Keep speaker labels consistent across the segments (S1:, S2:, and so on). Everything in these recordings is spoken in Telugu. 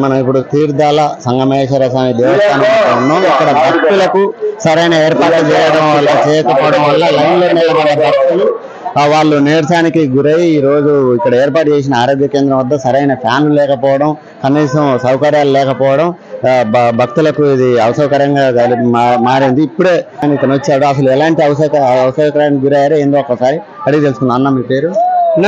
S1: మనం ఇప్పుడు తీర్థాల సంగమేశ్వర స్వామి దేవస్థానం ఉన్నాం. ఇక్కడ భక్తులకు సరైన ఏర్పాట్లు చేయకపోవడం వల్ల లైన్లో నిలబడే భక్తులు వాళ్ళు నీరసానికి గురై ఈ రోజు ఇక్కడ ఏర్పాటు చేసిన ఆరోగ్య కేంద్రం వద్ద సరైన ఫ్యాన్లు లేకపోవడం, కనీసం సౌకర్యాలు లేకపోవడం భక్తులకు ఇది అసౌకర్యంగా మారింది. ఇప్పుడే ఇతను వచ్చాడు, అసలు ఎలాంటి అసౌకర్యానికి గురయ్యారో ఏందో ఒకసారి అడిగి తెలుసుకుందాం. అన్న మీ పేరు?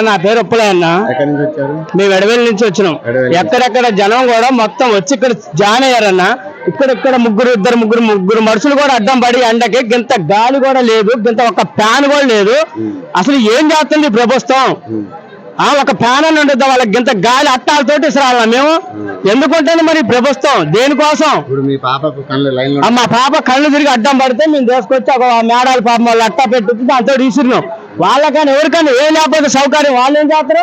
S2: నా పేరు ఒప్పులే అన్న.
S1: ఎక్కడి నుంచి వచ్చారు?
S2: మేము ఎడవేలి నుంచి వచ్చినాం. ఎక్కడెక్కడ జనం కూడా మొత్తం వచ్చి ఇక్కడ జాయిన్ అయ్యారన్న. ఇక్కడ ఇద్దరు ముగ్గురు మనుషులు కూడా అడ్డం పడి ఎండకి గింత గాలి కూడా లేదు, గింత ఒక ఫ్యాన్ కూడా లేదు. అసలు ఏం చేస్తుంది ప్రభుత్వం? ఒక ఫ్యాన్ అని ఉండద్దా వాళ్ళకి గింత గాలి అట్టాలతోటి ఇసరాల మేము? ఎందుకుంటే మరి ప్రభుత్వం దేనికోసం? మా పాప కళ్ళు తిరిగి అడ్డం పడితే మేము తీసుకొచ్చి ఒక మేడాల పాపం వాళ్ళు అట్టా పెట్టి దాంతో ఇసిరినాం. వాళ్ళకని ఎవరికైనా ఏం లేకపోతే సౌకర్యం వాళ్ళు ఏం చేస్తారు?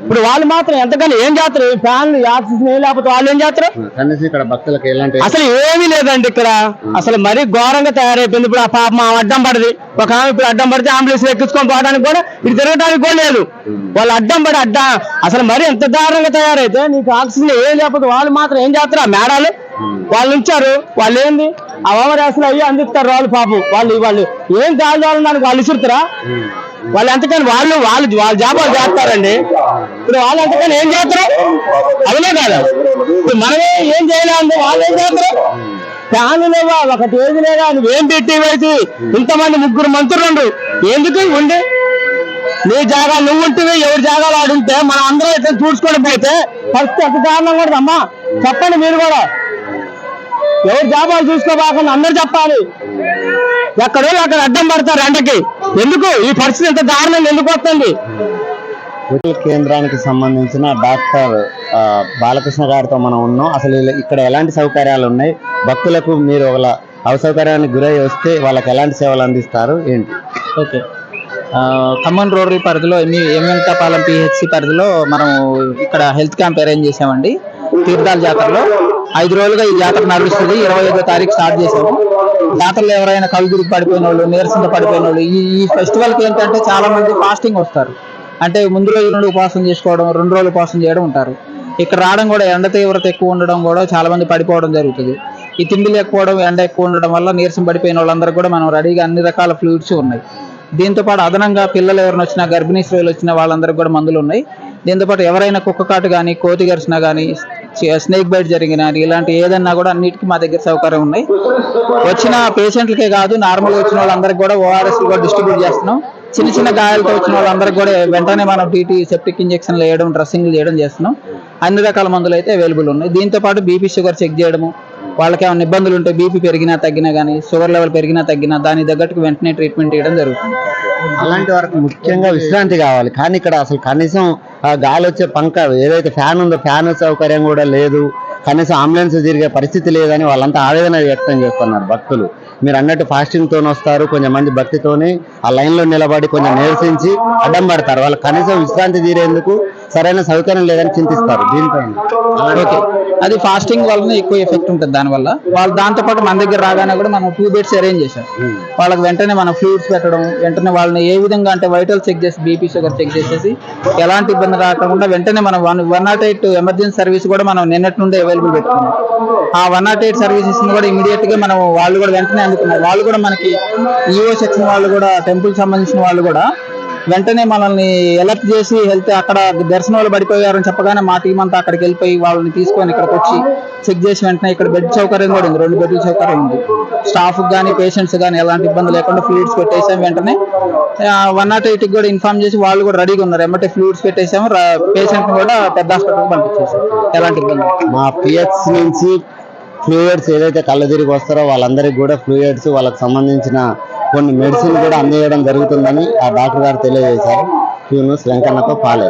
S2: ఇప్పుడు వాళ్ళు మాత్రం ఎంతకన్నా ఏం చేస్తారు? ఫ్యాన్లు ఆక్సిజన్ ఏం లేకపోతే వాళ్ళు ఏం చేస్తారు? అసలు ఏమీ లేదండి ఇక్కడ. అసలు మరీ ఘోరంగా తయారైపోయింది. ఇప్పుడు ఆ పాప అడ్డం పడింది, ఒక ఆమె ఇప్పుడు అడ్డం పడితే అంబులెన్స్ ఎక్కించుకొని పోవడానికి కూడా ఇటు తిరగడానికి కూడా లేదు. వాళ్ళు అడ్డం పడి అసలు మరీ ఎంత దారుణంగా తయారైతే నీకు ఆక్సిజన్ ఏం లేకపోతే వాళ్ళు మాత్రం ఏం చేస్తారు? ఆ మేడాలు వాళ్ళు ఉంచారు, వాళ్ళు ఏంది ఆ ఓవరాసలు అయ్యి అందిస్తారు. వాళ్ళు పాపం వాళ్ళు ఏం దాదాపు వాళ్ళు ఇసురుతారా? వాళ్ళు ఎంతకని వాళ్ళు జాబాలు చేస్తారండి. ఇప్పుడు వాళ్ళు ఎంతకని ఏం చేస్తారు? అవునే కాదు. ఇప్పుడు మనమే ఏం చేయలేదు, వాళ్ళు ఏం చేస్తారు? ఫ్యాన్లు లేవా, ఒకటి ఏది లేదా, నువ్వేం పెట్టి వేసి ఇంతమంది ముగ్గురు మంత్రులు ఎందుకు ఉండి నీ జాగా నువ్వు ఉంటే ఎవరి జాగాలు ఆడుంటే మనం అందరూ అయితే చూసుకొని పోతే ఫస్ట్ ఎంత కారణం కూడా అమ్మా చెప్పండి. మీరు కూడా ఎవరు జాబాలు చూసుకోబాకుండా అందరు చెప్పాలి. ఎక్కడో అక్కడ అడ్డం పడతారు ఎండకి. ఎందుకు ఈ పరిస్థితి ఎంత దారుణంగా ఎందుకు వస్తుంది?
S1: కేంద్రానికి సంబంధించిన డాక్టర్ బాలకృష్ణ గారితో మనం ఉన్నాం. అసలు ఇక్కడ ఎలాంటి సౌకర్యాలు ఉన్నాయి, భక్తులకు మీరు ఒక అసౌకర్యానికి గురై వస్తే వాళ్ళకి ఎలాంటి సేవలు అందిస్తారు ఏంటి?
S3: ఓకే, ఖమ్మం రోటరీ పరిధిలో వెంకటాపాలెం పిహెచ్సి పరిధిలో మనం ఇక్కడ హెల్త్ క్యాంప్ అరేంజ్ చేసామండి. తీర్థాల జాతరలో 5 రోజులుగా ఈ జాతర నడుస్తుంది. 25వ తారీఖు స్టార్ట్ చేసాము. జాతరలో ఎవరైనా కళ్ళు తిరిగి పడిపోయిన వాళ్ళు, నీరసంతో పడిపోయిన వాళ్ళు, ఈ ఫెస్టివల్కి ఏంటంటే చాలా మంది ఫాస్టింగ్ వస్తారు. అంటే ముందు రోజు 2 ఉపవాసం చేసుకోవడం, 2 రోజులు ఉపవాసం చేయడం ఉంటారు. ఇక్కడ రావడం కూడా ఎండ తీవ్రత ఎక్కువ ఉండడం కూడా చాలా మంది పడిపోవడం జరుగుతుంది. ఈ తిండి లేకపోవడం, ఎండ ఎక్కువ ఉండడం వల్ల నీరసం పడిపోయిన వాళ్ళందరూ కూడా మనం రెడీగా అన్ని రకాల ఫ్లూయిడ్స్ ఉన్నాయి. దీంతోపాటు అదనంగా పిల్లలు ఎవరైనా వచ్చినా, గర్భిణీ స్త్రీలు వచ్చినా వాళ్ళందరికీ కూడా మందులు ఉన్నాయి. దీంతోపాటు ఎవరైనా కుక్క కాటు కానీ, కోతి గరిచినా కానీ, స్నేక్ బైట్ జరిగినా ఇలాంటి ఏదన్నా కూడా అన్నిటికీ మా దగ్గర సౌకర్యం ఉన్నాయి. వచ్చిన పేషెంట్లకే కాదు, నార్మల్గా వచ్చిన వాళ్ళందరికీ కూడా ఓఆర్ఎస్ కూడా డిస్ట్రిబ్యూట్ చేస్తున్నాం. చిన్న గాయాలతో వచ్చిన వాళ్ళందరికీ కూడా వెంటనే మనం టీటీ సెప్టిక్ ఇంజక్షన్లు వేయడం, డ్రెస్సింగ్లు చేయడం చేస్తున్నాం. అన్ని రకాల మందులు అయితే అవైలబుల్ ఉన్నాయి. దీంతోపాటు బీపీ షుగర్ చెక్ చేయడము, వాళ్ళకి ఏమైనా ఇబ్బందులు ఉంటే బీపీ పెరిగినా తగ్గినా కానీ, షుగర్ లెవెల్ పెరిగినా తగ్గినా దాని తగ్గట్టుకు వెంటనే ట్రీట్మెంట్ చేయడం జరుగుతుంది.
S1: అలాంటి వారికి ముఖ్యంగా విశ్రాంతి కావాలి, కానీ ఇక్కడ అసలు కనీసం గాలి వచ్చే పంక ఏదైతే ఫ్యాన్ ఉందో ఫ్యాన్ సౌకర్యం కూడా లేదు, కనీసం అంబులెన్స్ తిరిగే పరిస్థితి లేదని వాళ్ళంతా ఆవేదన వ్యక్తం చేస్తున్నారు భక్తులు. మీరు అన్నట్టు ఫాస్టింగ్ తోనే వస్తారు, కొంచెం మంది భక్తితోని ఆ లైన్ లో నిలబడి కొంచెం నిరసించి అడ్డం పడతారు. వాళ్ళు కనీసం విశ్రాంతి తీరేందుకు సరైన సౌకర్యం లేదని చింతిస్తారు. దీనిపైన
S3: ఓకే, అది ఫాస్టింగ్ వల్ల ఎక్కువ ఎఫెక్ట్ ఉంటుంది. దానివల్ల వాళ్ళు దాంతోపాటు మన దగ్గర రాగానే కూడా మనం 2 బెడ్స్ అరేంజ్ చేశాం. వాళ్ళకి వెంటనే మనం ఫ్లూయిడ్స్ పెట్టడం, వెంటనే వాళ్ళని ఏ విధంగా అంటే వైటల్ చెక్ చేసి, బీపీ షుగర్ చెక్ చేసేసి ఎలాంటి ఇబ్బంది రాకుండా వెంటనే మనం 108 ఎమర్జెన్సీ సర్వీస్ కూడా మనం నిన్నటి నుండి అవైలబుల్ పెట్టుకున్నాం. ఆ 108 సర్వీసెస్ కూడా ఇమీడియట్ గా మనం వాళ్ళు కూడా వెంటనే అందుకున్నారు. వాళ్ళు కూడా మనకి ఈఓ సెక్షన్ వాళ్ళు కూడా, టెంపుల్ సంబంధించిన వాళ్ళు కూడా వెంటనే మనల్ని అలర్ట్ చేసి హెల్త్ అక్కడ దర్శనంలో పడిపోయారని చెప్పగానే మా టీం అంతా అక్కడికి వెళ్ళిపోయి వాళ్ళని తీసుకొని ఇక్కడికి వచ్చి చెక్ చేసి వెంటనే ఇక్కడ బెడ్ సౌకర్యం కూడా ఉంది, 2 బెడ్ల సౌకర్యం ఉంది. స్టాఫ్ కానీ పేషెంట్స్ కానీ ఎలాంటి ఇబ్బంది లేకుండా ఫ్లూయిడ్స్ పెట్టేసాం. వెంటనే 108కి కూడా ఇన్ఫార్మ్ చేసి వాళ్ళు కూడా రెడీగా ఉన్నారు. ఎమ్మటే ఫ్లూయిడ్స్ పెట్టేసాము. పేషెంట్ కూడా పెద్ద హాస్పిటల్కి పంపించేసాం. ఎలాంటి ఇబ్బంది
S1: మా పిహెచ్ నుంచి ఫ్లూయిడ్స్ ఏదైతే కళ్ళు తిరిగి వస్తారో వాళ్ళందరికీ కూడా ఫ్లూయిడ్స్, వాళ్ళకి సంబంధించిన కొన్ని మెడిసిన్ కూడా అందించడం జరుగుతుందని ఆ డాక్టర్ గారు తెలియజేశారు. వెంకన్నతో పాలే.